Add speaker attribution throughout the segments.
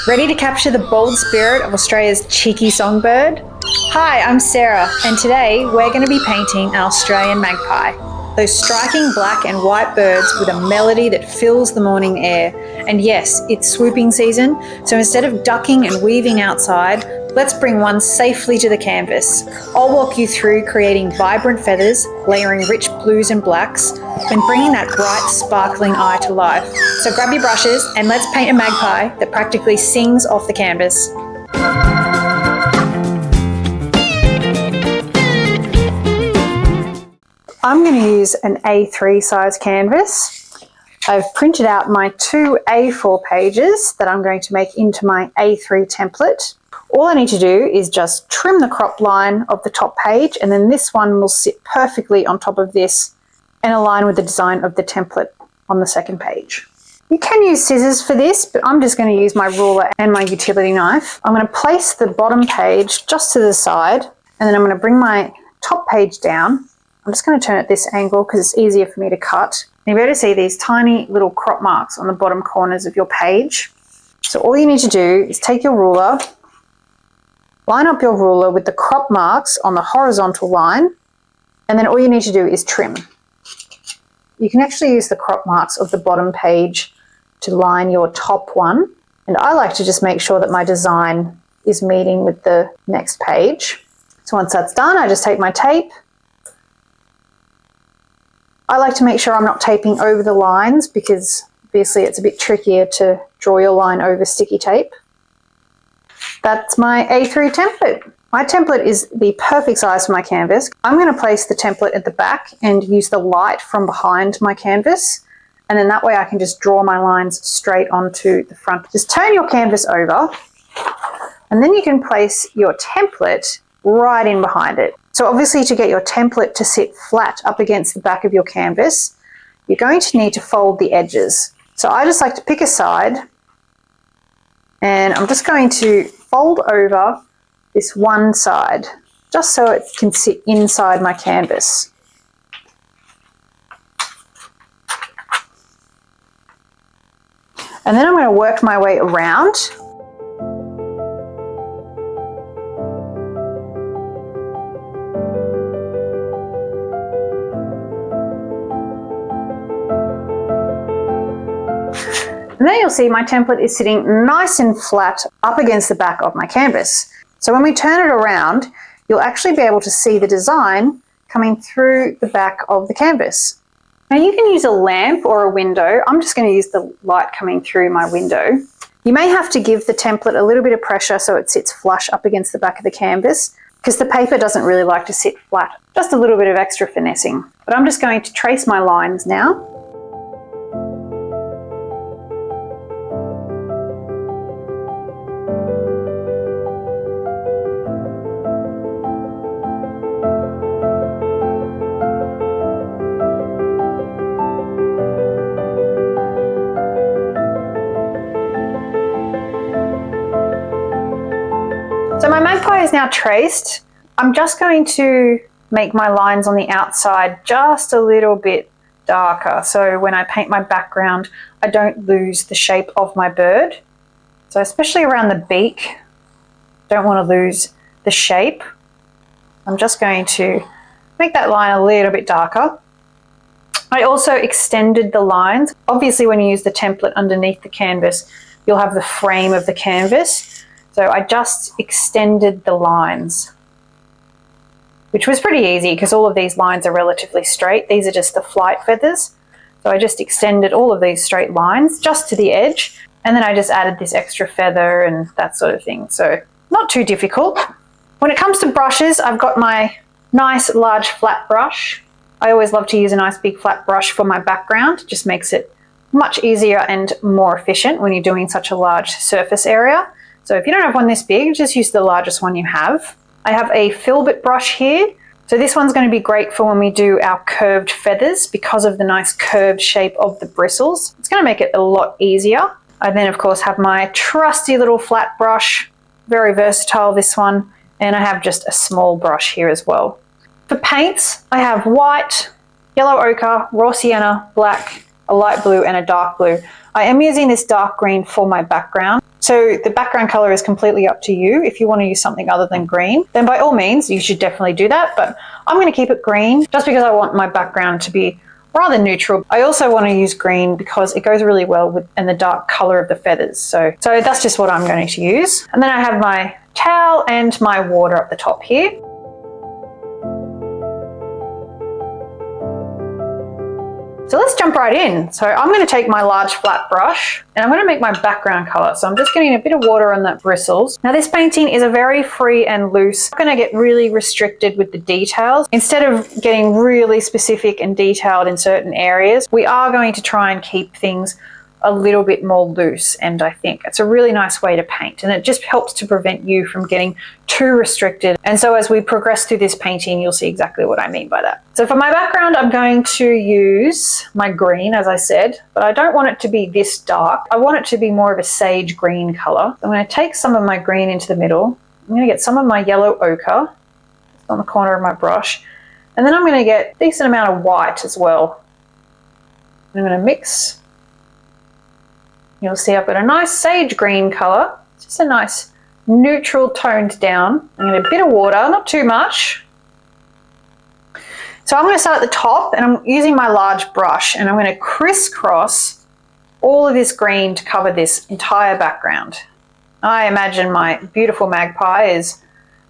Speaker 1: Ready to capture the bold spirit of Australia's cheeky songbird? Hi, I'm Sarah, and today we're going to be painting an Australian magpie. Those striking black and white birds with a melody that fills the morning air. And yes, it's swooping season, so instead of ducking and weaving outside, let's bring one safely to the canvas. I'll walk you through creating vibrant feathers, layering rich blues and blacks, and bringing that bright, sparkling eye to life. So grab your brushes and let's paint a magpie that practically sings off the canvas. I'm going to use an A3 size canvas. I've printed out my two A4 pages that I'm going to make into my A3 template. All I need to do is just trim the crop line of the top page, and then this one will sit perfectly on top of this and align with the design of the template on the second page. You can use scissors for this, but I'm just going to use my ruler and my utility knife. I'm going to place the bottom page just to the side, and then I'm going to bring my top page down. I'm just going to turn at this angle because it's easier for me to cut. And you'll be able to see these tiny little crop marks on the bottom corners of your page. So all you need to do is take your ruler, line up your ruler with the crop marks on the horizontal line, and then all you need to do is trim. You can actually use the crop marks of the bottom page to line your top one. And I like to just make sure that my design is meeting with the next page. So once that's done, I just take my tape. I like to make sure I'm not taping over the lines because obviously it's a bit trickier to draw your line over sticky tape. That's my A3 template. My template is the perfect size for my canvas. I'm going to place the template at the back and use the light from behind my canvas. And then that way I can just draw my lines straight onto the front. Just turn your canvas over and then you can place your template right in behind it. So obviously to get your template to sit flat up against the back of your canvas, you're going to need to fold the edges. So I just like to pick a side and I'm just going to fold over this one side just so it can sit inside my canvas. And then I'm going to work my way around. And then you'll see my template is sitting nice and flat up against the back of my canvas. So when we turn it around, you'll actually be able to see the design coming through the back of the canvas. Now you can use a lamp or a window. I'm just going to use the light coming through my window. You may have to give the template a little bit of pressure so it sits flush up against the back of the canvas because the paper doesn't really like to sit flat. Just a little bit of extra finessing. But I'm just going to trace my lines now. So my magpie is now traced. I'm just going to make my lines on the outside just a little bit darker. So when I paint my background, I don't lose the shape of my bird. So especially around the beak, don't want to lose the shape. I'm just going to make that line a little bit darker. I also extended the lines. Obviously when you use the template underneath the canvas, you'll have the frame of the canvas. So I just extended the lines, which was pretty easy because all of these lines are relatively straight. These are just the flight feathers. So I just extended all of these straight lines just to the edge. And then I just added this extra feather and that sort of thing. So not too difficult. When it comes to brushes, I've got my nice large flat brush. I always love to use a nice big flat brush for my background. It just makes it much easier and more efficient when you're doing such a large surface area. So if you don't have one this big, just use the largest one you have. I have a filbert brush here. So this one's going to be great for when we do our curved feathers because of the nice curved shape of the bristles. It's going to make it a lot easier. I then of course have my trusty little flat brush, very versatile this one, and I have just a small brush here as well. For paints, I have white, yellow ochre, raw sienna, black, a light blue and a dark blue. I am using this dark green for my background. So the background color is completely up to you. If you want to use something other than green, then by all means, you should definitely do that. But I'm going to keep it green just because I want my background to be rather neutral. I also want to use green because it goes really well with and the dark color of the feathers. So that's just what I'm going to use. And then I have my towel and my water at the top here. So let's jump right in. So I'm going to take my large flat brush and I'm going to make my background color. So I'm just getting a bit of water on the bristles. Now this painting is a very free and loose. I'm going to get really restricted with the details. Instead of getting really specific and detailed in certain areas, we are going to try and keep things a little bit more loose, and I think it's a really nice way to paint, and it just helps to prevent you from getting too restricted. And so as we progress through this painting, you'll see exactly what I mean by that. So for my background, I'm going to use my green, as I said, but I don't want it to be this dark. I want it to be more of a sage green color. I'm going to take some of my green into the middle. I'm going to get some of my yellow ochre on the corner of my brush, and then I'm going to get a decent amount of white as well. I'm going to mix. You'll see I've got a nice sage green color. It's just a nice neutral toned down. I'm going to get a bit of water, not too much. So I'm going to start at the top and I'm using my large brush and I'm going to crisscross all of this green to cover this entire background. I imagine my beautiful magpie is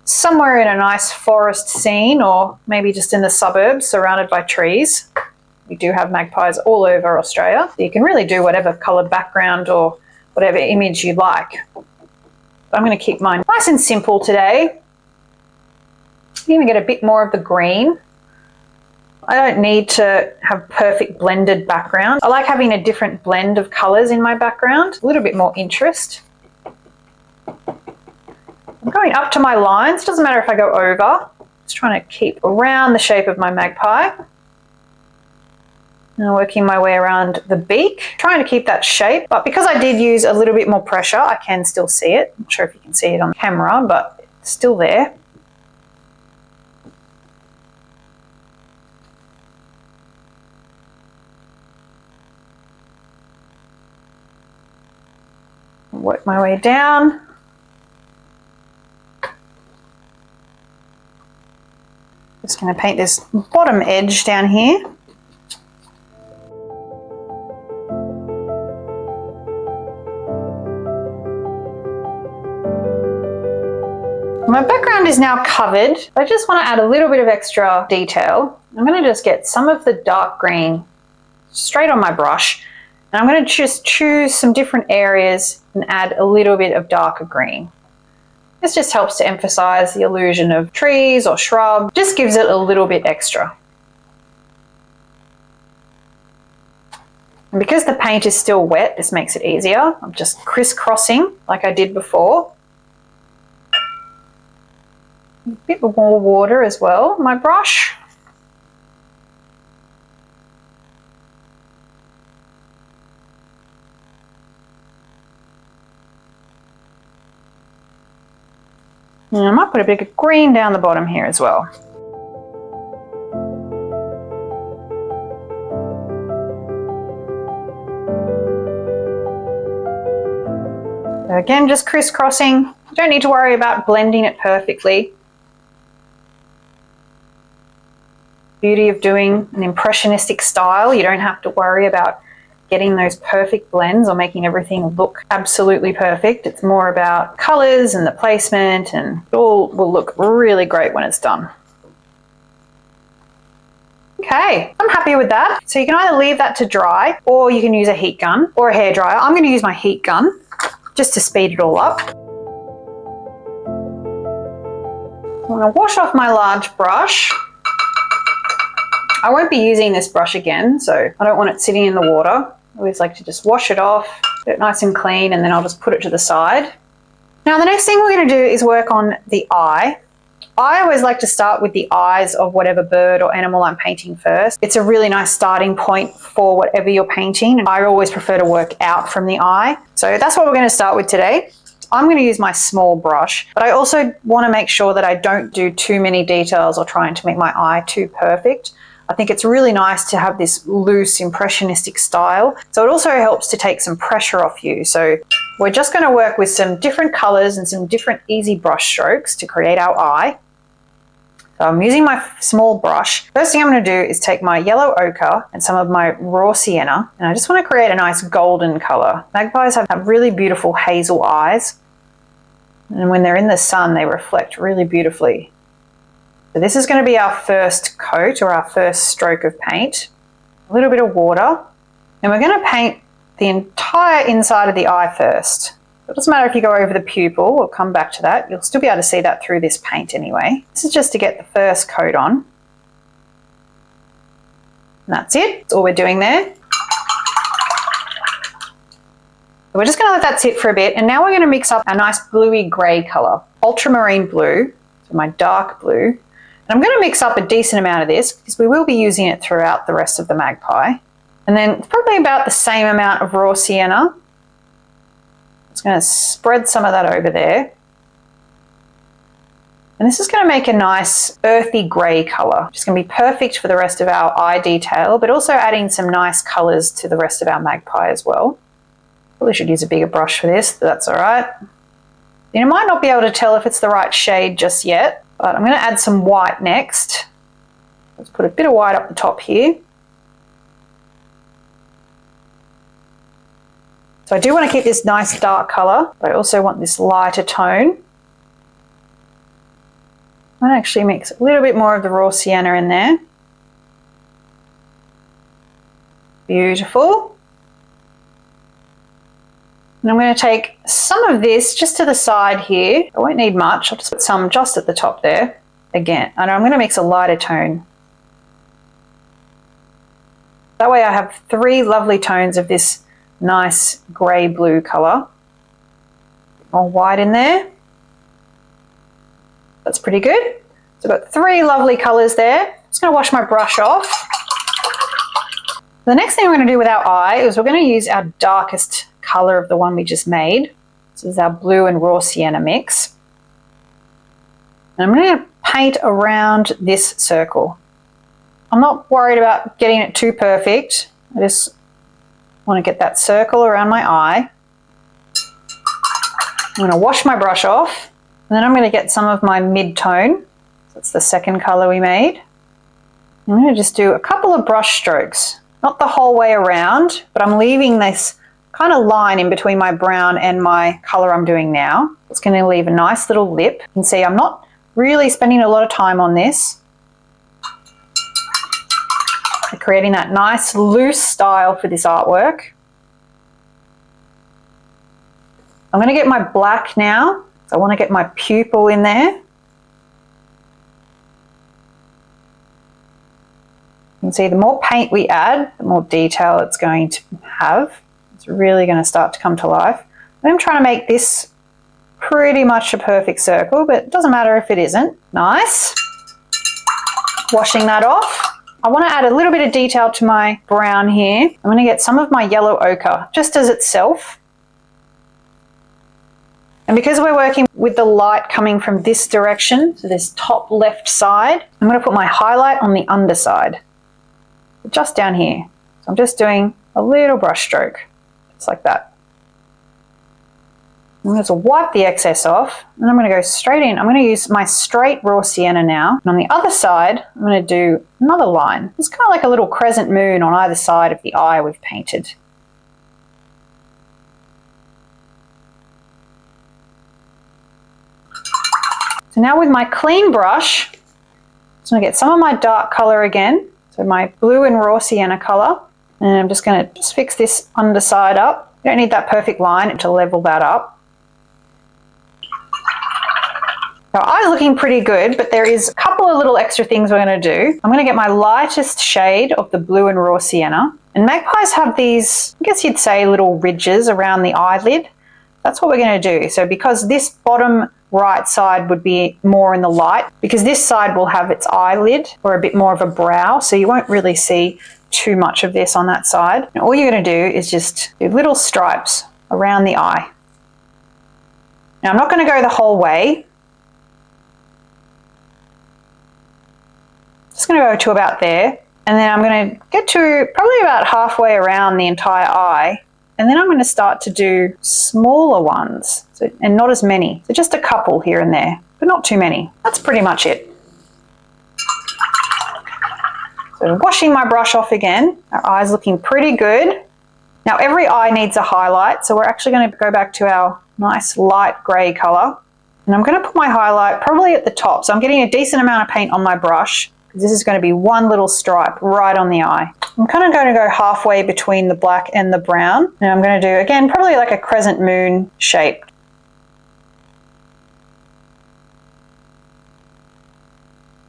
Speaker 1: somewhere in a nice forest scene or maybe just in the suburbs surrounded by trees. We do have magpies all over Australia. You can really do whatever coloured background or whatever image you like. But I'm going to keep mine nice and simple today. Even get a bit more of the green. I don't need to have perfect blended background. I like having a different blend of colours in my background, a little bit more interest. I'm going up to my lines. Doesn't matter if I go over. Just trying to keep around the shape of my magpie. And working my way around the beak, trying to keep that shape. But because I did use a little bit more pressure, I can still see it. I'm not sure if you can see it on camera, but it's still there. Work my way down. Just going to paint this bottom edge down here. My background is now covered. I just want to add a little bit of extra detail. I'm going to just get some of the dark green straight on my brush. And I'm going to just choose some different areas and add a little bit of darker green. This just helps to emphasize the illusion of trees or shrub. Just gives it a little bit extra. And because the paint is still wet, this makes it easier. I'm just crisscrossing like I did before. A bit more water as well on my brush. And I might put a bit of green down the bottom here as well. So again, just crisscrossing. You don't need to worry about blending it perfectly. Beauty of doing an impressionistic style, you don't have to worry about getting those perfect blends or making everything look absolutely perfect. It's more about colors and the placement, and it all will look really great when it's done. Okay, I'm happy with that. So you can either leave that to dry or you can use a heat gun or a hairdryer. I'm going to use my heat gun just to speed it all up. I'm going to wash off my large brush. I won't be using this brush again, so I don't want it sitting in the water. I always like to just wash it off, get it nice and clean, and then I'll just put it to the side. Now the next thing we're going to do is work on the eye. I always like to start with the eyes of whatever bird or animal I'm painting first. It's a really nice starting point for whatever you're painting, and I always prefer to work out from the eye. So that's what we're going to start with today. I'm going to use my small brush, but I also want to make sure that I don't do too many details or trying to make my eye too perfect. I think it's really nice to have this loose impressionistic style. So it also helps to take some pressure off you. So we're just going to work with some different colors and some different easy brush strokes to create our eye. So I'm using my small brush. First thing I'm going to do is take my yellow ochre and some of my raw sienna, and I just want to create a nice golden color. Magpies have really beautiful hazel eyes, and when they're in the sun they reflect really beautifully. So this is going to be our first coat or our first stroke of paint. A little bit of water, and we're going to paint the entire inside of the eye first. It doesn't matter if you go over the pupil, we'll come back to that. You'll still be able to see that through this paint anyway. This is just to get the first coat on. And that's it, that's all we're doing there. We're just going to let that sit for a bit, and now we're going to mix up a nice bluey grey colour, ultramarine blue, so my dark blue. And I'm going to mix up a decent amount of this because we will be using it throughout the rest of the Magpie. And then probably about the same amount of raw sienna. Just going to spread some of that over there. And this is going to make a nice earthy grey colour, which is going to be perfect for the rest of our eye detail, but also adding some nice colours to the rest of our Magpie as well. Probably should use a bigger brush for this, but that's all right. You might not be able to tell if it's the right shade just yet, but I'm going to add some white next. Let's put a bit of white up the top here. So I do want to keep this nice dark colour, but I also want this lighter tone. I'm going to actually mix a little bit more of the raw sienna in there. Beautiful. And I'm going to take some of this just to the side here. I won't need much, I'll just put some just at the top there. Again, and I'm going to mix a lighter tone. That way I have 3 lovely tones of this nice grey blue colour. More white in there. That's pretty good. So I've got 3 lovely colours there. I'm just going to wash my brush off. The next thing we're going to do with our eye is we're going to use our darkest colour of the one we just made. This is our blue and raw sienna mix. And I'm going to paint around this circle. I'm not worried about getting it too perfect. I just want to get that circle around my eye. I'm going to wash my brush off, and then I'm going to get some of my mid-tone. That's the second colour we made. I'm going to just do a couple of brush strokes, not the whole way around, but I'm leaving this kind of line in between my brown and my colour I'm doing now. It's going to leave a nice little lip. You can see I'm not really spending a lot of time on this. Creating that nice loose style for this artwork. I'm going to get my black now. So I want to get my pupil in there. You can see the more paint we add, the more detail it's going to have. It's really going to start to come to life. I'm trying to make this pretty much a perfect circle, but it doesn't matter if it isn't. Nice. Washing that off. I want to add a little bit of detail to my brown here. I'm going to get some of my yellow ochre just as itself. And because we're working with the light coming from this direction, so this top left side, I'm going to put my highlight on the underside, just down here. So I'm just doing a little brush stroke, just like that. I'm going to wipe the excess off, and I'm going to go straight in. I'm going to use my straight raw sienna now. And on the other side, I'm going to do another line. It's kind of like a little crescent moon on either side of the eye we've painted. So now with my clean brush, I'm just going to get some of my dark colour again. So my blue and raw sienna colour. And I'm just going to just fix this underside up. You don't need that perfect line to level that up. Our eye's looking pretty good, but there is a couple of little extra things we're going to do. I'm going to get my lightest shade of the blue and raw sienna. And magpies have these, I guess you'd say, little ridges around the eyelid. That's what we're going to do. So because this bottom right side would be more in the light, because this side will have its eyelid or a bit more of a brow, so you won't really see too much of this on that side. And all you're going to do is just do little stripes around the eye. Now I'm not going to go the whole way. Just going to go to about there, And then I'm going to get to probably about halfway around the entire eye. And then I'm going to start to do smaller ones, and not as many. So just a couple here and there, but not too many. That's pretty much it. So washing my brush off again. Our eye's looking pretty good. Now every eye needs a highlight, so we're actually going to go back to our nice light grey colour. And I'm going to put my highlight probably at the top. So I'm getting a decent amount of paint on my brush. This is going to be one little stripe right on the eye. I'm kind of going to go halfway between the black and the brown. And I'm going to do, again, probably like a crescent moon shape.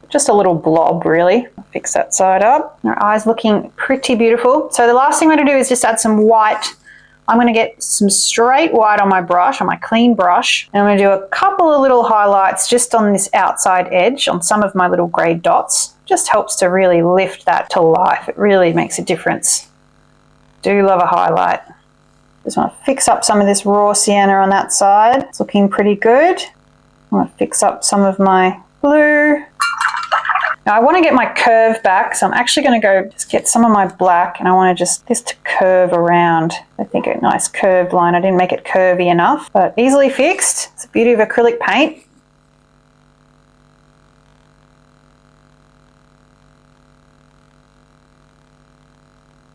Speaker 1: Just a little blob, really. I'll fix that side up. Our eye's looking pretty beautiful. So the last thing I'm going to do is just add some white. I'm going to get some straight white on my brush, on my clean brush. And I'm going to do a couple of little highlights just on this outside edge on some of my little grey dots. Just helps to really lift that to life. It really makes a difference. Do love a highlight. Just want to fix up some of this raw sienna on that side. It's looking pretty good. I want to fix up some of my blue. Now I want to get my curve back, so I'm actually going to go just get some of my black, and I want to just this to curve around. I think a nice curved line. I didn't make it curvy enough, but easily fixed. It's the beauty of acrylic paint.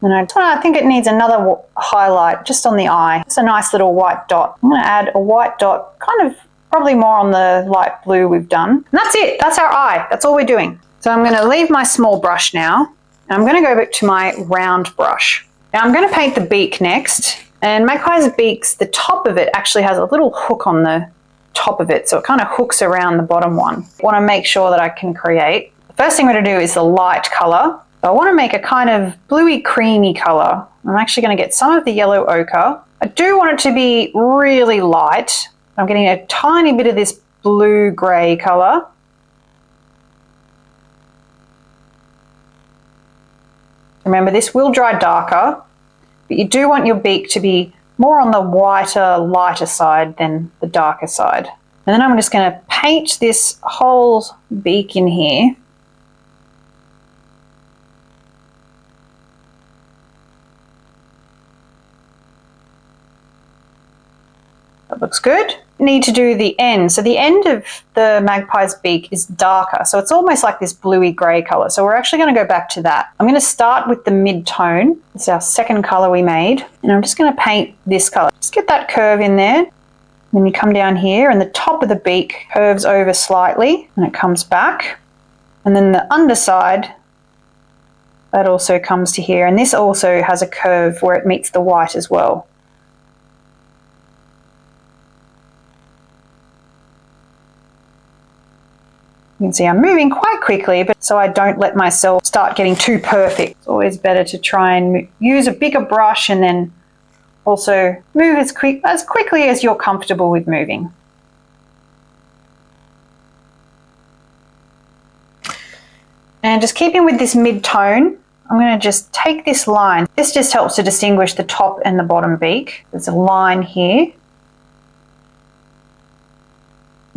Speaker 1: And I think it needs another highlight just on the eye. Just a nice little white dot. I'm going to add a white dot, kind of probably more on the light blue we've done. And that's it. That's our eye. That's all we're doing. So I'm going to leave my small brush now. And I'm going to go back to my round brush. Now I'm going to paint the beak next. And Magpie's beaks, the top of it actually has a little hook on the top of it. So it kind of hooks around the bottom one. I want to make sure that I can create. The first thing we're going to do is the light color. So I want to make a kind of bluey creamy color. I'm actually going to get some of the yellow ochre. I do want it to be really light. I'm getting a tiny bit of this blue grey color. Remember, this will dry darker, but you do want your beak to be more on the whiter, lighter side than the darker side. And then I'm just going to paint this whole beak in here. That looks good. Need to do the end. So the end of the magpie's beak is darker. So it's almost like this bluey grey colour. So we're actually going to go back to that. I'm going to start with the mid-tone. This is our second colour we made. And I'm just going to paint this colour. Just get that curve in there. Then you come down here and the top of the beak curves over slightly and it comes back. And then the underside, that also comes to here. And this also has a curve where it meets the white as well. You can see I'm moving quite quickly, but so I don't let myself start getting too perfect. It's always better to try and use a bigger brush and then also move as quickly as you're comfortable with moving. And just keeping with this mid-tone, I'm going to just take this line. This just helps to distinguish the top and the bottom beak. There's a line here.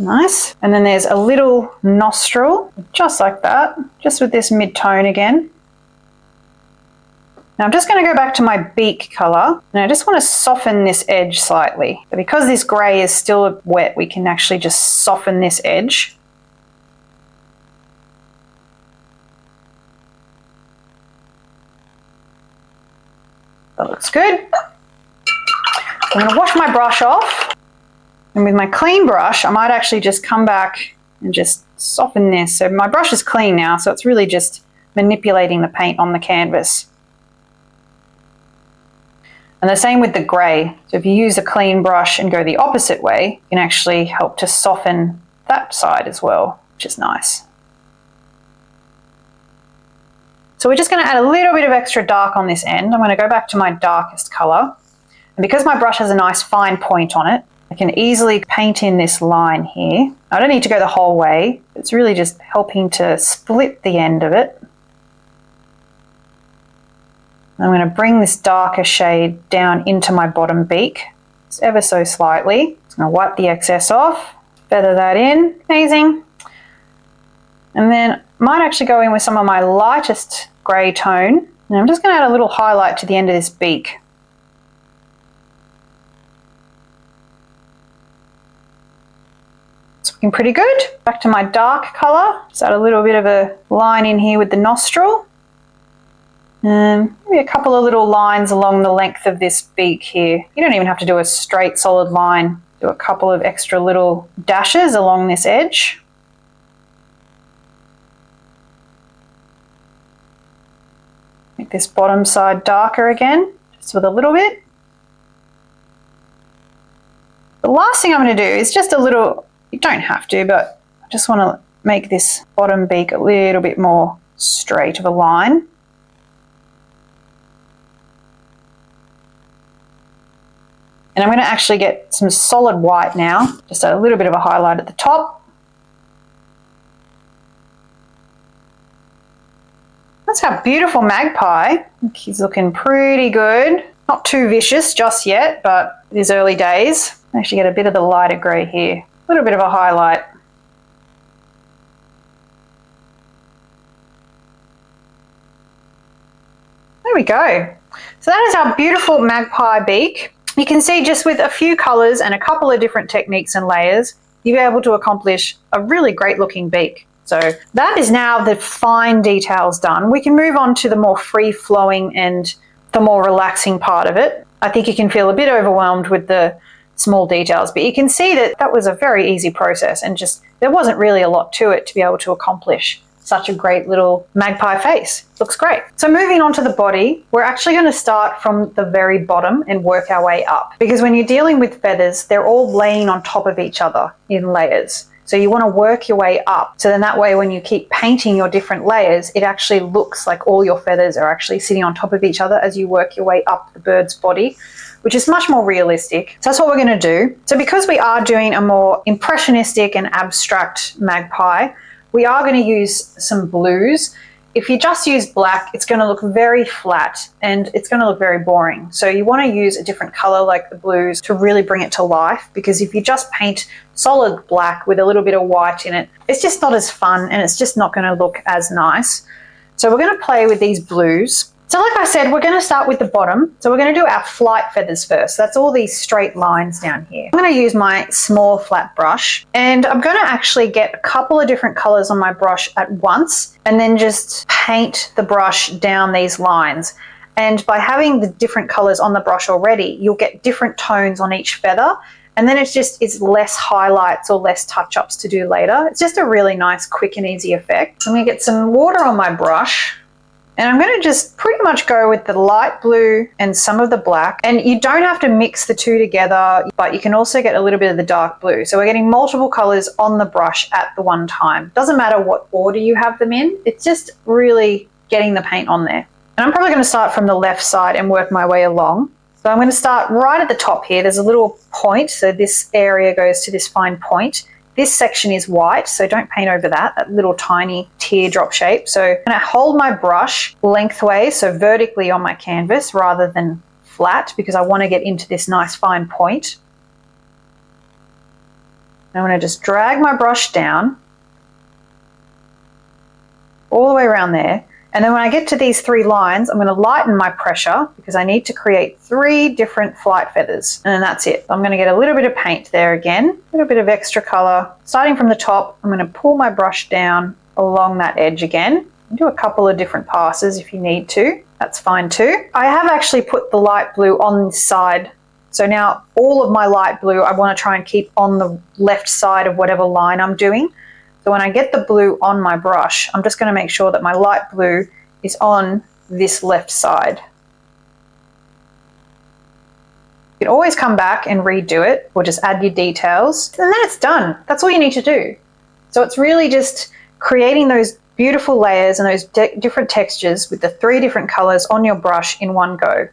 Speaker 1: Nice. And then there's a little nostril, just like that, just with this mid-tone again. Now I'm just going to go back to my beak colour, and I just want to soften this edge slightly. But because this grey is still wet, we can actually just soften this edge. That looks good. I'm going to wash my brush off. And with my clean brush, I might actually just come back and just soften this. So my brush is clean now, so it's really just manipulating the paint on the canvas. And the same with the grey. So if you use a clean brush and go the opposite way, you can actually help to soften that side as well, which is nice. So we're just going to add a little bit of extra dark on this end. I'm going to go back to my darkest colour. And because my brush has a nice fine point on it, I can easily paint in this line here. I don't need to go the whole way. It's really just helping to split the end of it. I'm going to bring this darker shade down into my bottom beak, just ever so slightly. I'm going to wipe the excess off, feather that in, amazing. And then I might actually go in with some of my lightest grey tone. And I'm just going to add a little highlight to the end of this beak. It's looking pretty good. Back to my dark colour. Just add a little bit of a line in here with the nostril. And maybe a couple of little lines along the length of this beak here. You don't even have to do a straight solid line. Do a couple of extra little dashes along this edge. Make this bottom side darker again, just with a little bit. The last thing I'm going to do is just a little, you don't have to, but I just want to make this bottom beak a little bit more straight of a line. And I'm going to actually get some solid white now, just a little bit of a highlight at the top. That's our beautiful Magpie. I think he's looking pretty good. Not too vicious just yet, but it is early days. Actually get a bit of the lighter grey here. A little bit of a highlight. There we go. So that is our beautiful Magpie beak. You can see just with a few colours and a couple of different techniques and layers, you'll be able to accomplish a really great looking beak. So that is now the fine details done. We can move on to the more free-flowing and the more relaxing part of it. I think you can feel a bit overwhelmed with the small details, but you can see that that was a very easy process and just there wasn't really a lot to it to be able to accomplish such a great little magpie face. Looks great. So moving on to the body, we're actually going to start from the very bottom and work our way up, because when you're dealing with feathers, they're all laying on top of each other in layers. So you want to work your way up. So then that way when you keep painting your different layers, it actually looks like all your feathers are actually sitting on top of each other as you work your way up the bird's body, which is much more realistic. So that's what we're going to do. So because we are doing a more impressionistic and abstract magpie, we are going to use some blues. If you just use black, it's going to look very flat and it's going to look very boring. So you want to use a different color like the blues to really bring it to life, because if you just paint solid black with a little bit of white in it, it's just not as fun and it's just not going to look as nice. So we're going to play with these blues. So like I said, we're going to start with the bottom. So we're going to do our flight feathers first. That's all these straight lines down here. I'm going to use my small flat brush and I'm going to actually get a couple of different colors on my brush at once and then just paint the brush down these lines. And by having the different colors on the brush already, you'll get different tones on each feather. And then it's less highlights or less touch-ups to do later. It's just a really nice, quick and easy effect. I'm going to get some water on my brush. And I'm going to just pretty much go with the light blue and some of the black. And you don't have to mix the two together, but you can also get a little bit of the dark blue. So we're getting multiple colors on the brush at the one time. Doesn't matter what order you have them in. It's just really getting the paint on there. And I'm probably going to start from the left side and work my way along. So I'm going to start right at the top here. There's a little point. So this area goes to this fine point. This section is white, so don't paint over that little tiny teardrop shape. So I'm going to hold my brush lengthways, so vertically on my canvas rather than flat, because I want to get into this nice fine point. I'm going to just drag my brush down all the way around there. And then when I get to these three lines, I'm going to lighten my pressure because I need to create 3 different flight feathers. And then that's it. I'm going to get a little bit of paint there again, a little bit of extra color. Starting from the top, I'm going to pull my brush down along that edge again. Do a couple of different passes if you need to. That's fine too. I have actually put the light blue on this side. So now all of my light blue, I want to try and keep on the left side of whatever line I'm doing. So when I get the blue on my brush, I'm just going to make sure that my light blue is on this left side. You can always come back and redo it or just add your details and then it's done. That's all you need to do. So it's really just creating those beautiful layers and those different textures with the 3 different colors on your brush in one go.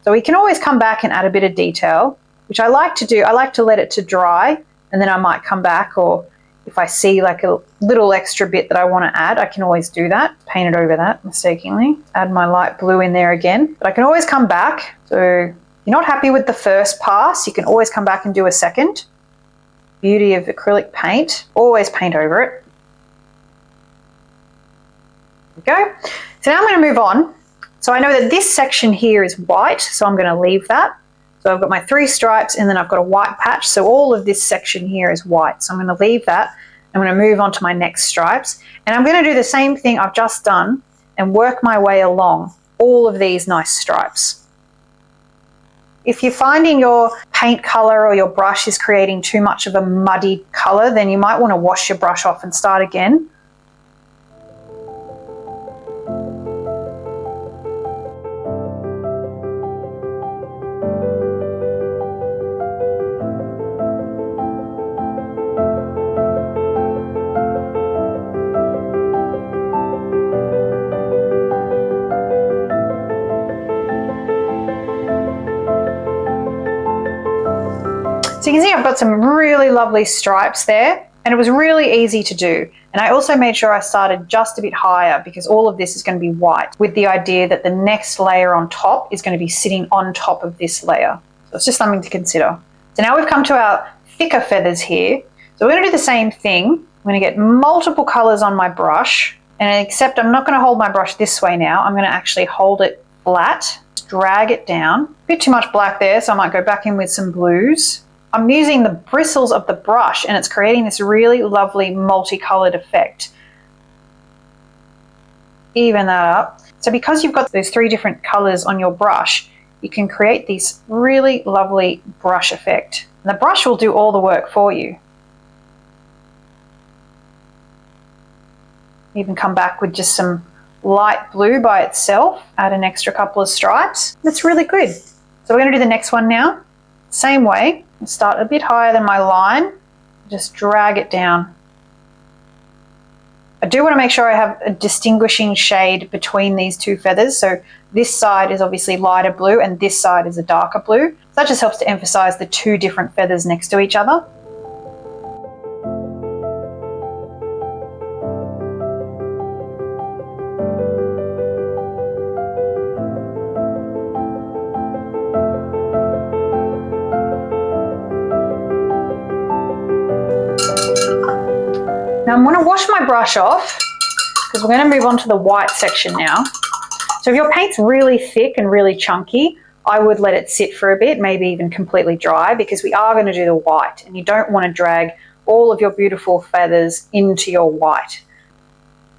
Speaker 1: So we can always come back and add a bit of detail, which I like to do. I like to let it to dry and then I might come back, or if I see like a little extra bit that I want to add, I can always do that. Paint it over that mistakenly. Add my light blue in there again. But I can always come back. So if you're not happy with the first pass, you can always come back and do a second. Beauty of acrylic paint. Always paint over it. There we go. So now I'm going to move on. So I know that this section here is white, so I'm going to leave that. So I've got my 3 stripes and then I've got a white patch. So all of this section here is white. So I'm going to leave that. I'm going to move on to my next stripes. And I'm going to do the same thing I've just done and work my way along all of these nice stripes. If you're finding your paint color or your brush is creating too much of a muddy color, then you might want to wash your brush off and start again. So you can see I've got some really lovely stripes there, and it was really easy to do. And I also made sure I started just a bit higher because all of this is going to be white, with the idea that the next layer on top is going to be sitting on top of this layer. So it's just something to consider. So now we've come to our thicker feathers here. So we're going to do the same thing. I'm going to get multiple colors on my brush, and except I'm not going to hold my brush this way now. I'm going to actually hold it flat, drag it down. A bit too much black there, so I might go back in with some blues. I'm using the bristles of the brush and it's creating this really lovely multicolored effect. Even that up. So because you've got those 3 different colors on your brush, you can create this really lovely brush effect. And the brush will do all the work for you. Even come back with just some light blue by itself, add an extra couple of stripes. That's really good. So we're going to do the next one now. Same way. Start a bit higher than my line, just drag it down. I do want to make sure I have a distinguishing shade between these 2 feathers. So this side is obviously lighter blue and this side is a darker blue. So that just helps to emphasize the 2 different feathers next to each other. Now I'm going to wash my brush off because we're going to move on to the white section now. So if your paint's really thick and really chunky, I would let it sit for a bit, maybe even completely dry, because we are going to do the white and you don't want to drag all of your beautiful feathers into your white.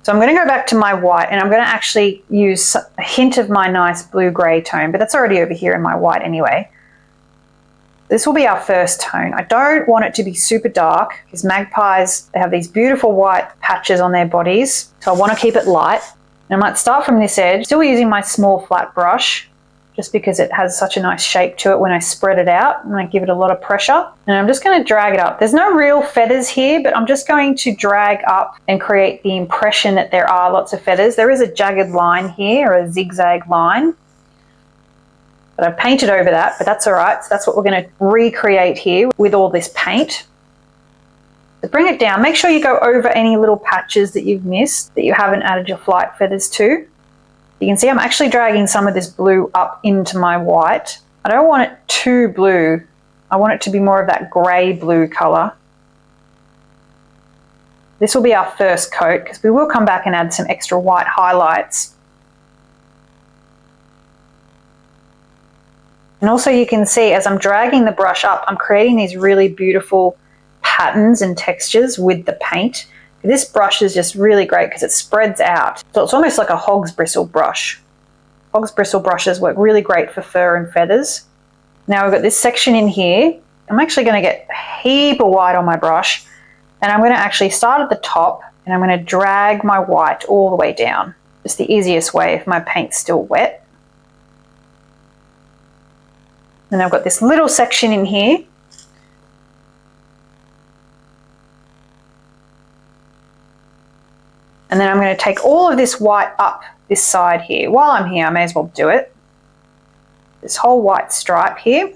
Speaker 1: So I'm going to go back to my white and I'm going to actually use a hint of my nice blue-grey tone, but that's already over here in my white anyway. This will be our first tone. I don't want it to be super dark because magpies, they have these beautiful white patches on their bodies. So I want to keep it light. And I might start from this edge, still using my small flat brush, just because it has such a nice shape to it when I spread it out and I give it a lot of pressure. And I'm just going to drag it up. There's no real feathers here, but I'm just going to drag up and create the impression that there are lots of feathers. There is a jagged line here, or a zigzag line. But I've painted over that, but that's all right. So that's what we're going to recreate here with all this paint. So bring it down. Make sure you go over any little patches that you've missed, that you haven't added your flight feathers to. You can see I'm actually dragging some of this blue up into my white. I don't want it too blue. I want it to be more of that grey blue colour. This will be our first coat because we will come back and add some extra white highlights. And also you can see as I'm dragging the brush up, I'm creating these really beautiful patterns and textures with the paint. This brush is just really great because it spreads out. So it's almost like a hog's bristle brush. Hog's bristle brushes work really great for fur and feathers. Now we've got this section in here. I'm actually going to get a heap of white on my brush and I'm going to actually start at the top and I'm going to drag my white all the way down. Just the easiest way if my paint's still wet. And I've got this little section in here. And then I'm going to take all of this white up this side here. While I'm here, I may as well do it. This whole white stripe here.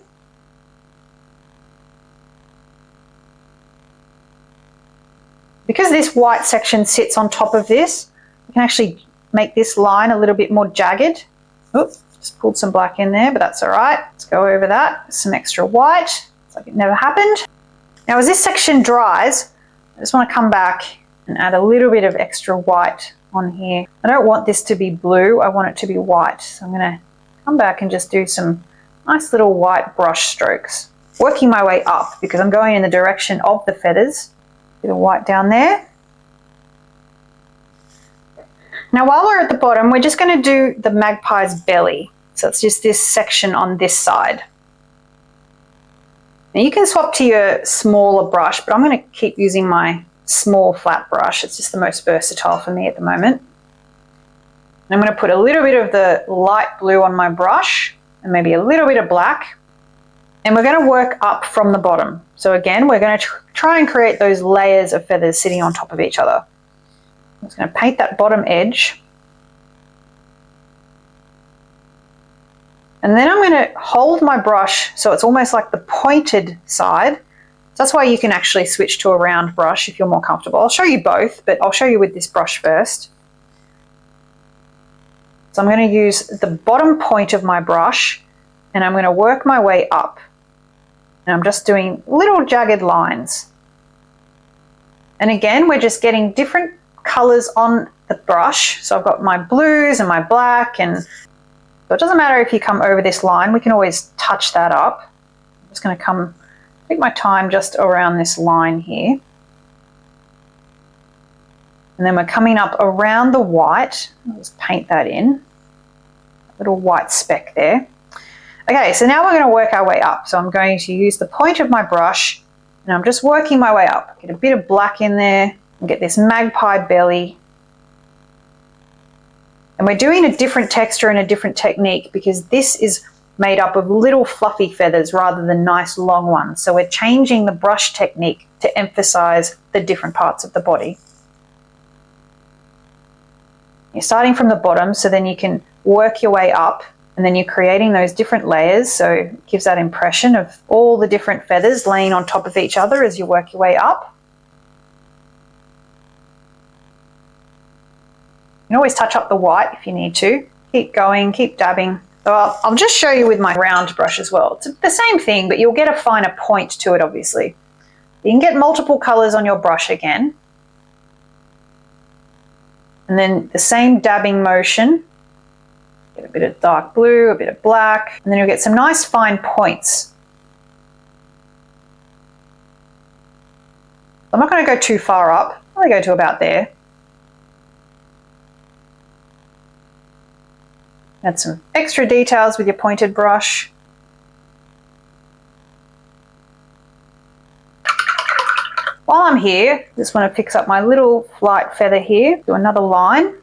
Speaker 1: Because this white section sits on top of this, you can actually make this line a little bit more jagged. Oops. Just pulled some black in there, but that's all right. Let's go over that. Some extra white. It's like it never happened. Now as this section dries, I just want to come back and add a little bit of extra white on here. I don't want this to be blue, I want it to be white. So I'm going to come back and just do some nice little white brush strokes. Working my way up because I'm going in the direction of the feathers. Bit of white down there. Now while we're at the bottom, we're just going to do the magpie's belly. So it's just this section on this side. Now you can swap to your smaller brush, but I'm going to keep using my small flat brush. It's just the most versatile for me at the moment. And I'm going to put a little bit of the light blue on my brush and maybe a little bit of black. And we're going to work up from the bottom. So again, we're going to try and create those layers of feathers sitting on top of each other. I'm just going to paint that bottom edge. And then I'm going to hold my brush so it's almost like the pointed side. So that's why you can actually switch to a round brush if you're more comfortable. I'll show you both, but I'll show you with this brush first. So I'm going to use the bottom point of my brush and I'm going to work my way up. And I'm just doing little jagged lines. And again, we're just getting different colors on the brush. So I've got my blues and my black, and so it doesn't matter if you come over this line, we can always touch that up. I'm just going to take my time just around this line here. And then we're coming up around the white. I'll just paint that in. A little white speck there. Okay, so now we're going to work our way up. So I'm going to use the point of my brush and I'm just working my way up. Get a bit of black in there and get this magpie belly. And we're doing a different texture and a different technique because this is made up of little fluffy feathers rather than nice long ones. So we're changing the brush technique to emphasize the different parts of the body. You're starting from the bottom so then you can work your way up and then you're creating those different layers. So it gives that impression of all the different feathers laying on top of each other as you work your way up. You can always touch up the white if you need to. Keep going, keep dabbing. So I'll just show you with my round brush as well. It's the same thing, but you'll get a finer point to it, obviously. You can get multiple colors on your brush again. And then the same dabbing motion. Get a bit of dark blue, a bit of black, and then you'll get some nice fine points. I'm not going to go too far up. I'll go to about there. Add some extra details with your pointed brush. While I'm here, just want to fix up my little light feather here. Do another line.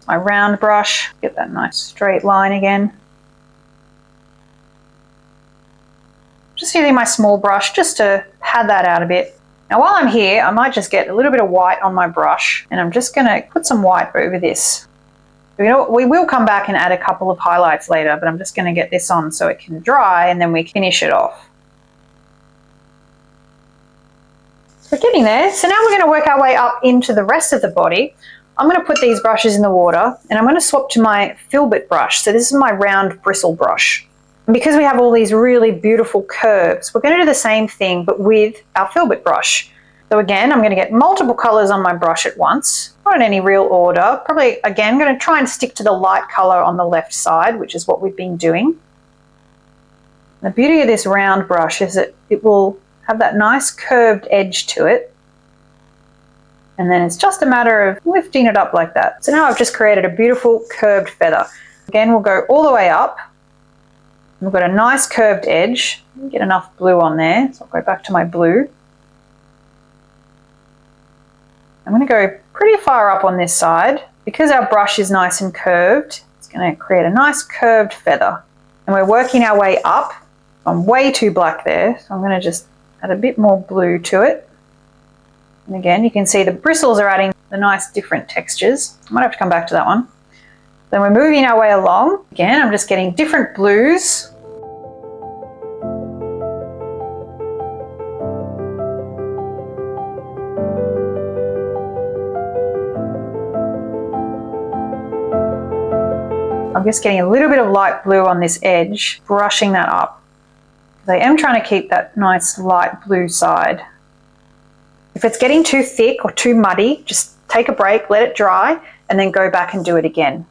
Speaker 1: My round brush, get that nice straight line again. Just using my small brush just to pad that out a bit. Now while I'm here, I might just get a little bit of white on my brush and I'm just going to put some white over this. You know, we will come back and add a couple of highlights later, but I'm just going to get this on so it can dry and then we finish it off. So we're getting there. So now we're going to work our way up into the rest of the body. I'm going to put these brushes in the water and I'm going to swap to my filbert brush. So this is my round bristle brush. And because we have all these really beautiful curves, we're going to do the same thing but with our filbert brush. So again, I'm going to get multiple colors on my brush at once, not in any real order. Probably, again, I'm going to try and stick to the light color on the left side, which is what we've been doing. The beauty of this round brush is that it will have that nice curved edge to it. And then it's just a matter of lifting it up like that. So now I've just created a beautiful curved feather. Again, we'll go all the way up. We've got a nice curved edge. Get enough blue on there. So I'll go back to my blue. I'm going to go pretty far up on this side. Because our brush is nice and curved, it's going to create a nice curved feather. And we're working our way up. I'm way too black there, so I'm going to just add a bit more blue to it. And again, you can see the bristles are adding the nice different textures. I might have to come back to that one. Then we're moving our way along. Again, I'm just getting different blues. I'm just getting a little bit of light blue on this edge, brushing that up. I am trying to keep that nice light blue side. If it's getting too thick or too muddy, just take a break, let it dry, and then go back and do it again.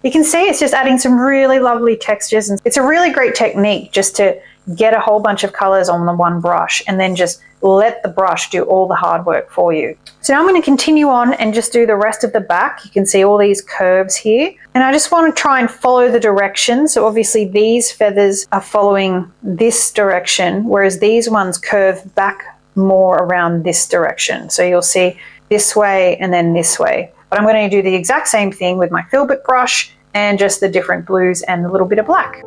Speaker 1: You can see it's just adding some really lovely textures, and it's a really great technique just to get a whole bunch of colors on the one brush and then just let the brush do all the hard work for you. So now I'm going to continue on and just do the rest of the back. You can see all these curves here, and I just want to try and follow the direction. So obviously these feathers are following this direction, whereas these ones curve back more around this direction. So you'll see this way and then this way. But I'm going to do the exact same thing with my filbert brush and just the different blues and a little bit of black.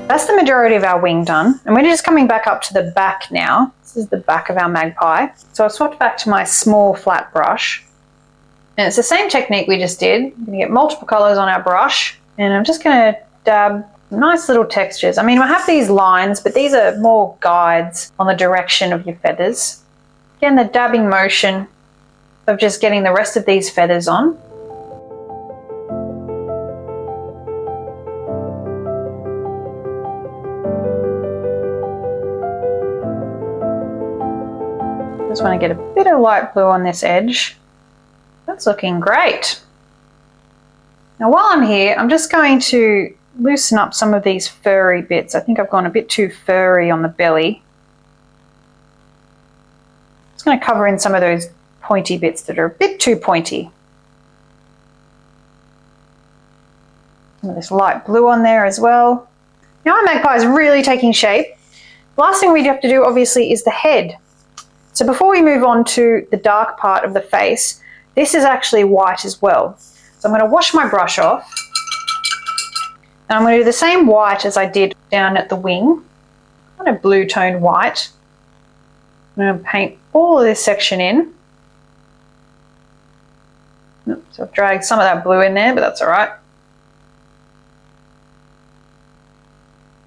Speaker 1: That's the majority of our wing done, and we're just coming back up to the back now. This is the back of our magpie. So I've swapped back to my small flat brush, and it's the same technique we just did. We're going to get multiple colors on our brush, and I'm just going to dab nice little textures. I mean, I have these lines, but these are more guides on the direction of your feathers. Again, the dabbing motion of just getting the rest of these feathers on. Just want to get a bit of light blue on this edge. That's looking great. Now while I'm here, I'm just going to loosen up some of these furry bits. I think I've gone a bit too furry on the belly. Just going to cover in some of those pointy bits that are a bit too pointy. Some of this light blue on there as well. Now our magpie is really taking shape. The last thing we have to do obviously is the head. So before we move on to the dark part of the face, this is actually white as well. So I'm going to wash my brush off, and I'm going to do the same white as I did down at the wing, kind of blue tone white. I'm going to paint all of this section in. So I've dragged some of that blue in there, but that's all right.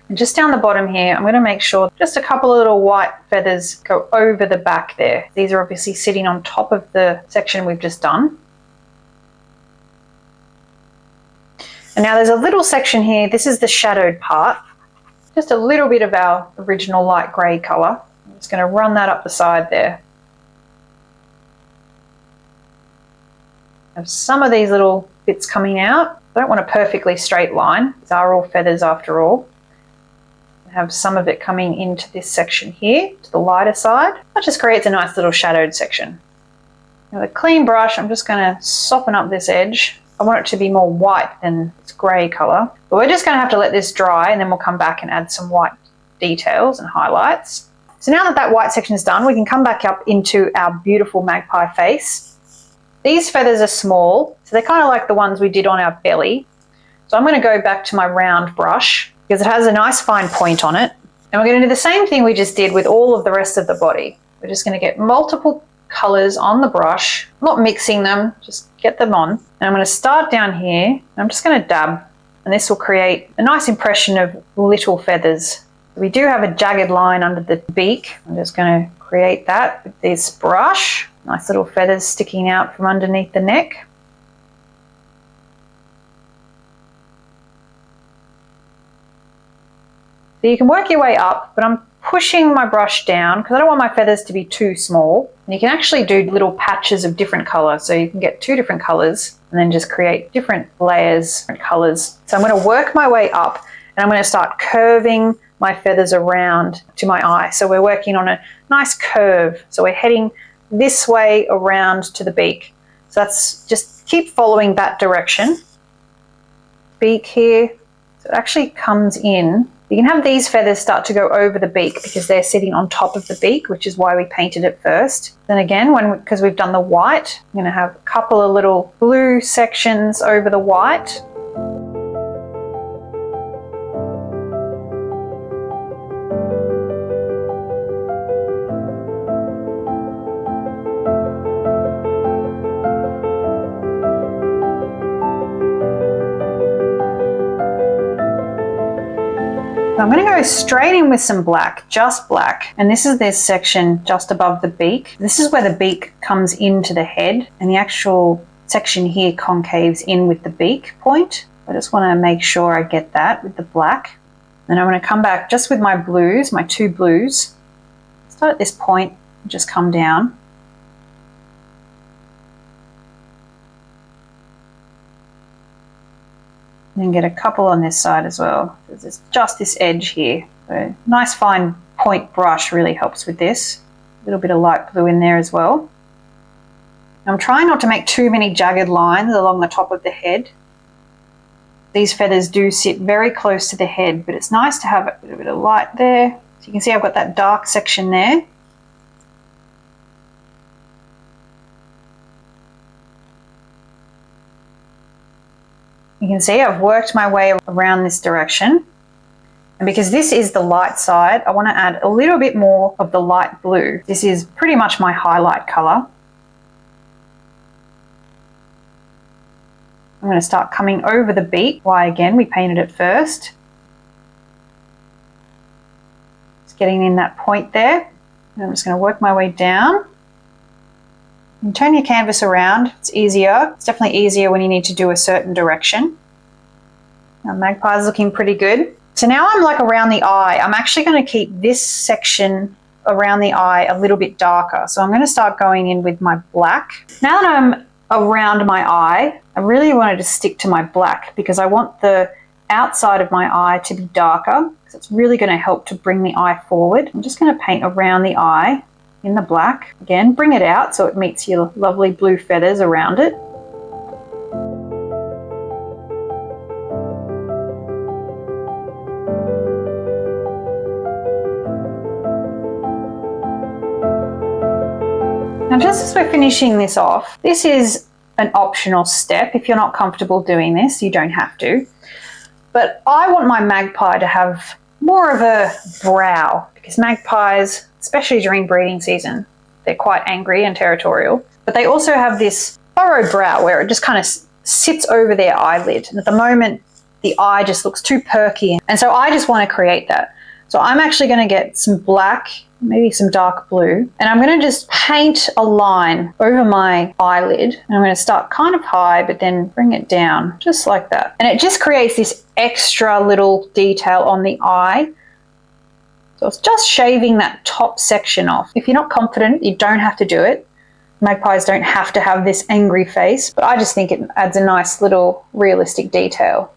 Speaker 1: And just down the bottom here, I'm going to make sure just a couple of little white feathers go over the back there. These are obviously sitting on top of the section we've just done. And now there's a little section here. This is the shadowed part. Just a little bit of our original light grey colour. I'm just going to run that up the side there. Have some of these little bits coming out. I don't want a perfectly straight line. These are all feathers after all. Have some of it coming into this section here to the lighter side. That just creates a nice little shadowed section. Now with a clean brush, I'm just going to soften up this edge. I want it to be more white than its grey colour. But we're just going to have to let this dry, and then we'll come back and add some white details and highlights. So now that that white section is done, we can come back up into our beautiful magpie face. These feathers are small, so they're kind of like the ones we did on our belly. So I'm going to go back to my round brush, because it has a nice fine point on it. And we're going to do the same thing we just did with all of the rest of the body. We're just going to get multiple colours on the brush, not mixing them, just get them on. And I'm going to start down here, and I'm just going to dab, and this will create a nice impression of little feathers. We do have a jagged line under the beak. I'm just going to create that with this brush. Nice little feathers sticking out from underneath the neck. So you can work your way up, but I'm pushing my brush down because I don't want my feathers to be too small. And you can actually do little patches of different colour, so you can get 2 different colours and then just create different layers, different colours. So I'm going to work my way up, and I'm going to start curving my feathers around to my eye. So we're working on a nice curve. So we're heading this way around to the beak. So that's just keep following that direction. beak here. So it actually comes in. You can have these feathers start to go over the beak because they're sitting on top of the beak, which is why we painted it first. Then again, because we've done the white, I'm going to have a couple of little blue sections over the white. I'm going to go straight in with some black, just black. And this is this section just above the beak. This is where the beak comes into the head and the actual section here concaves in with the beak point. I just want to make sure I get that with the black. Then I'm going to come back just with my blues, my two blues. Start at this point and just come down. And then get a couple on this side as well. There's just this edge here. So nice fine point brush really helps with this. A little bit of light blue in there as well. I'm trying not to make too many jagged lines along the top of the head. These feathers do sit very close to the head, but it's nice to have a little bit of light there. So you can see I've got that dark section there. You can see I've worked my way around this direction. And because this is the light side, I want to add a little bit more of the light blue. This is pretty much my highlight color. I'm going to start coming over the beak. Why again, we painted it first. Just getting in that point there. And I'm just going to work my way down. And turn your canvas around, it's easier. It's definitely easier when you need to do a certain direction. Now Magpie's looking pretty good. So now I'm like around the eye. I'm actually going to keep this section around the eye a little bit darker. So I'm going to start going in with my black. Now that I'm around my eye, I really wanted to stick to my black because I want the outside of my eye to be darker because it's really going to help to bring the eye forward. I'm just going to paint around the eye in the black. Again, bring it out so it meets your lovely blue feathers around it. Now just as we're finishing this off, this is an optional step. If you're not comfortable doing this, you don't have to. But I want my magpie to have more of a brow because magpies, especially during breeding season, they're quite angry and territorial. But they also have this furrowed brow where it just kind of sits over their eyelid. And at the moment, the eye just looks too perky. And so I just want to create that. So I'm actually going to get some black, maybe some dark blue, and I'm going to just paint a line over my eyelid. And I'm going to start kind of high, but then bring it down just like that. And it just creates this extra little detail on the eye. So it's just shaving that top section off. If you're not confident, you don't have to do it. Magpies don't have to have this angry face, but I just think it adds a nice little realistic detail.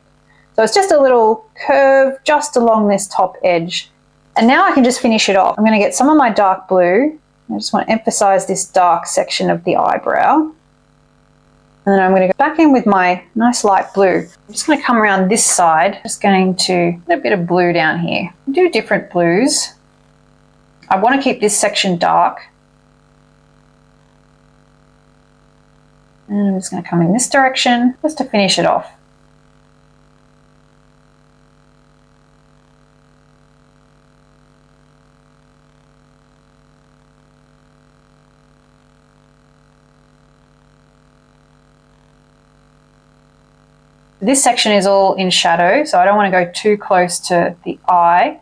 Speaker 1: So it's just a little curve just along this top edge. And now I can just finish it off. I'm going to get some of my dark blue. I just want to emphasize this dark section of the eyebrow. And then I'm going to go back in with my nice light blue. I'm just going to come around this side. Just going to put a bit of blue down here. Do different blues. I want to keep this section dark. And I'm just going to come in this direction just to finish it off. This section is all in shadow, so I don't want to go too close to the eye.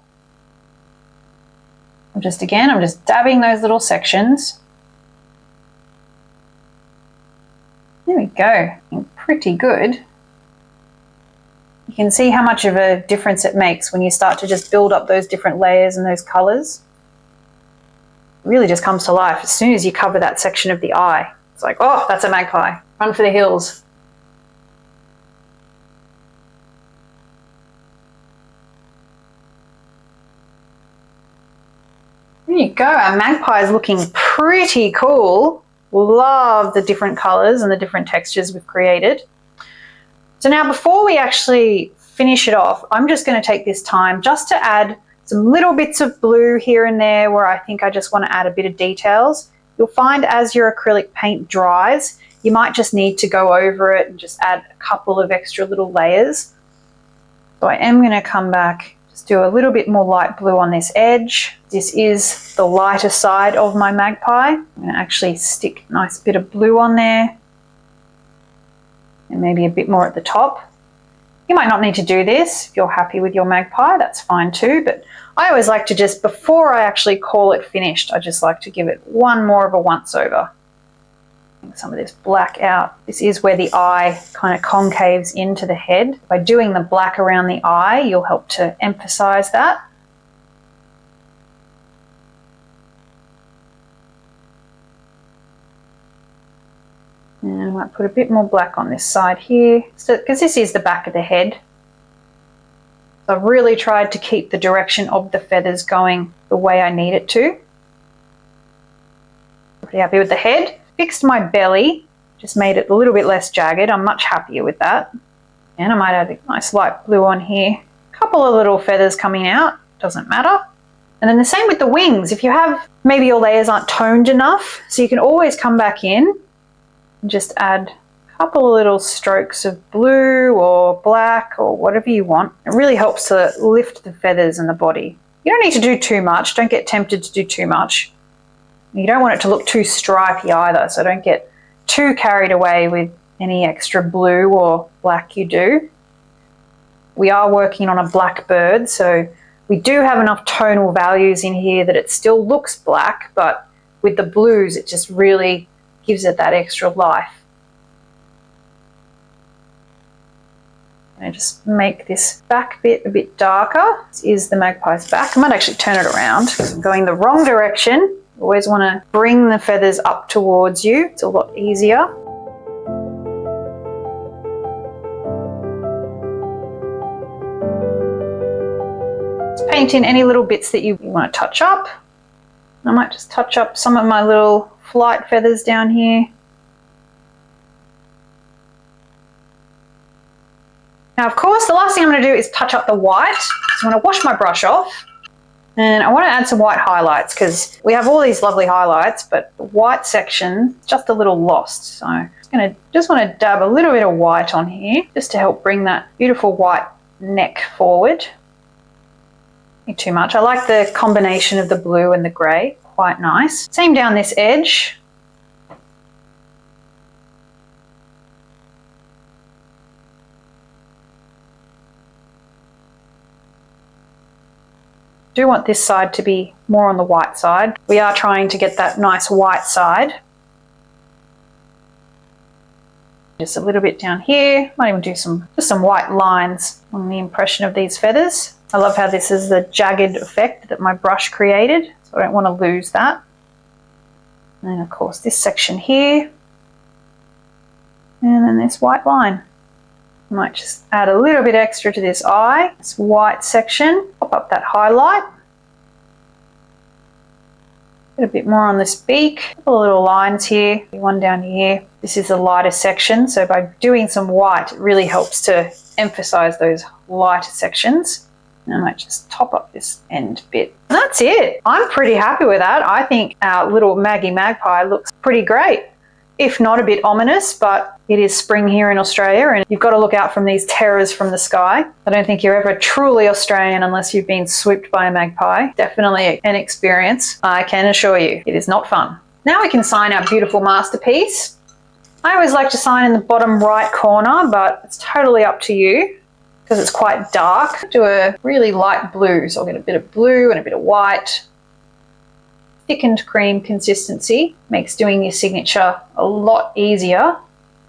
Speaker 1: I'm just dabbing those little sections. There we go, pretty good. You can see how much of a difference it makes when you start to just build up those different layers and those colors. It really just comes to life as soon as you cover that section of the eye. It's like, oh, that's a magpie. Run for the hills. There you go, our magpie is looking pretty cool. Love the different colors and the different textures we've created. So now before we actually finish it off, I'm just going to take this time just to add some little bits of blue here and there where I think I just want to add a bit of details. You'll find as your acrylic paint dries, you might just need to go over it and just add a couple of extra little layers. So I am going to come back, just do a little bit more light blue on this edge. This is the lighter side of my Magpie. I'm going to actually stick a nice bit of blue on there and maybe a bit more at the top. You might not need to do this if you're happy with your Magpie, that's fine too, but I always like to just, before I actually call it finished, I just like to give it one more of a once over. Some of this black out. This is where the eye kind of concaves into the head. By doing the black around the eye, you'll help to emphasize that. And I might put a bit more black on this side here, because this is the back of the head. So I've really tried to keep the direction of the feathers going the way I need it to. Pretty happy with the head. Fixed my belly, just made it a little bit less jagged. I'm much happier with that. And I might add a nice light blue on here. A couple of little feathers coming out, doesn't matter. And then the same with the wings. If you have, maybe your layers aren't toned enough, so you can always come back in and just add a couple of little strokes of blue or black or whatever you want. It really helps to lift the feathers and the body. You don't need to do too much. Don't get tempted to do too much. You don't want it to look too stripy either, so don't get too carried away with any extra blue or black you do. We are working on a black bird, so we do have enough tonal values in here that it still looks black, but with the blues it just really gives it that extra life. And just make this back bit a bit darker. This is the Magpie's back. I might actually turn it around because I'm going the wrong direction. You always want to bring the feathers up towards you. It's a lot easier. Just paint in any little bits that you want to touch up. I might just touch up some of my little flight feathers down here. Now, of course, the last thing I'm going to do is touch up the white. So I'm going to wash my brush off. And I want to add some white highlights because we have all these lovely highlights, but the white section is just a little lost. So I'm just want to dab a little bit of white on here just to help bring that beautiful white neck forward. Not too much. I like the combination of the blue and the grey. Quite nice. Same down this edge. Do want this side to be more on the white side. We are trying to get that nice white side. Just a little bit down here. Might even do just some white lines on the impression of these feathers. I love how this is the jagged effect that my brush created, so I don't want to lose that. And then of course this section here, and then this white line. I might just add a little bit extra to this eye, this white section, pop up that highlight. Get a bit more on this beak, a couple of little lines here, one down here. This is the lighter section, so by doing some white, it really helps to emphasize those lighter sections. And I might just top up this end bit. And that's it. I'm pretty happy with that. I think our little Magpie looks pretty great. If not a bit ominous, but it is spring here in Australia and you've got to look out from these terrors from the sky. I don't think you're ever truly Australian unless you've been swooped by a magpie. Definitely an experience, I can assure you. It is not fun. Now we can sign our beautiful masterpiece. I always like to sign in the bottom right corner, but it's totally up to you because it's quite dark. Do a really light blue, so I'll get a bit of blue and a bit of white. Thickened cream consistency makes doing your signature a lot easier.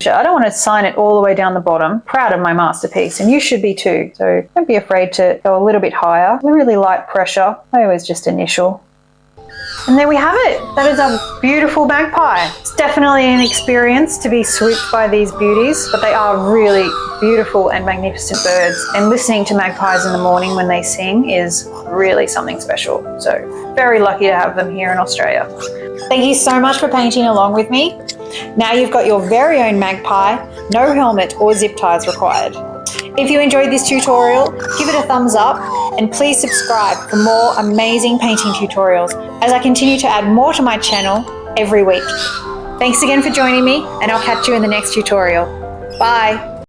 Speaker 1: I don't want to sign it all the way down the bottom. Proud of my masterpiece, and you should be too. So don't be afraid to go a little bit higher. Really light pressure. I always just initial. And there we have it. That is a beautiful magpie. It's definitely an experience to be swooped by these beauties, but they are really beautiful and magnificent birds. And listening to magpies in the morning when they sing is really something special. So very lucky to have them here in Australia. Thank you so much for painting along with me. Now you've got your very own Magpie, no helmet or zip ties required. If you enjoyed this tutorial, give it a thumbs up and please subscribe for more amazing painting tutorials as I continue to add more to my channel every week. Thanks again for joining me, and I'll catch you in the next tutorial. Bye!